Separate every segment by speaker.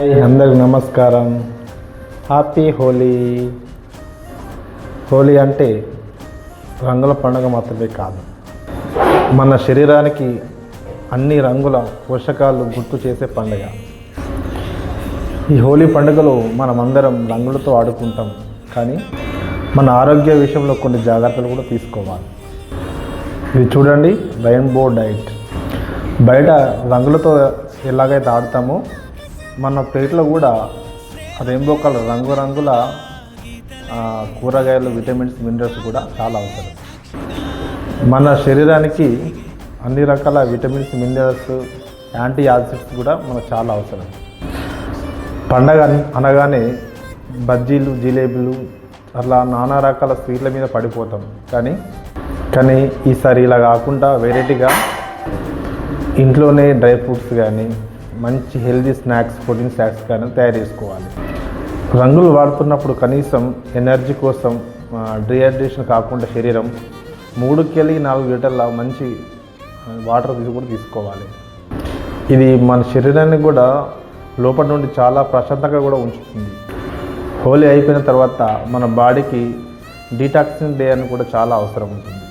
Speaker 1: అందరికి నమస్కారం. హ్యాపీ హోలీ. హోలీ అంటే రంగుల పండుగ మాత్రమే కాదు, మన శరీరానికి అన్ని రంగుల పోషకాలు గుర్తు చేసే పండుగ. ఈ హోలీ పండుగలో మనమందరం రంగులతో ఆడుకుంటాం, కానీ మన ఆరోగ్య విషయంలో కొన్ని జాగ్రత్తలు కూడా తీసుకోవాలి. ఇది చూడండి, రెయిన్బో డైట్. బయట రంగులతో ఎలాగైతే ఆడతామో మన ప్లేట్లో కూడా రెయిన్బో కలర్ రంగురంగుల కూరగాయలు, విటమిన్స్, మినరల్స్ కూడా చాలా అవసరం. మన శరీరానికి అన్ని రకాల విటమిన్స్, మినరల్స్, యాంటీ ఆక్సిడెంట్స్ కూడా మనకు చాలా అవసరం. పండగ అనగానే బజ్జీలు, జిలేబీలు అట్లా నానా రకాల స్వీట్ల మీద పడిపోతాం. కానీ ఈసారి ఇలా కాకుండా వెరైటీగా ఇంట్లోనే డ్రై ఫ్రూట్స్ కానీ మంచి హెల్దీ స్నాక్స్, ప్రోటీన్ స్నాక్స్ కానీ తయారు చేసుకోవాలి. రంగులు వాడుతున్నప్పుడు కనీసం ఎనర్జీ కోసం డిహైడ్రేషన్ కాకుండా శరీరం 3-4 లీటర్ల మంచి వాటర్ కూడా తీసుకోవాలి. ఇది మన శరీరాన్ని కూడా లోపల నుండి చాలా ప్రశాంతంగా కూడా ఉంచుతుంది. హోలీ అయిపోయిన తర్వాత మన బాడీకి డీటాక్సిన్ డే అని కూడా చాలా అవసరం ఉంటుంది.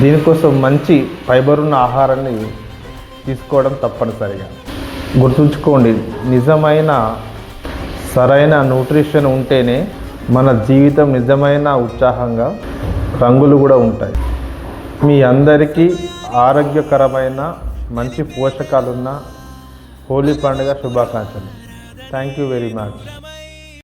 Speaker 1: దీనికోసం మంచి ఫైబర్ ఉన్న ఆహారాన్ని తీసుకోవడం తప్పనిసరిగా గుర్తుంచుకోండి. నిజమైన సరైన న్యూట్రిషన్ ఉంటేనే మన జీవితం నిజమైన ఉత్సాహంగా, రంగులు కూడా ఉంటాయి. మీ అందరికీ ఆరోగ్యకరమైన మంచి పోషకాలున్న హోలీ పండుగ శుభాకాంక్షలు. Thank you very much.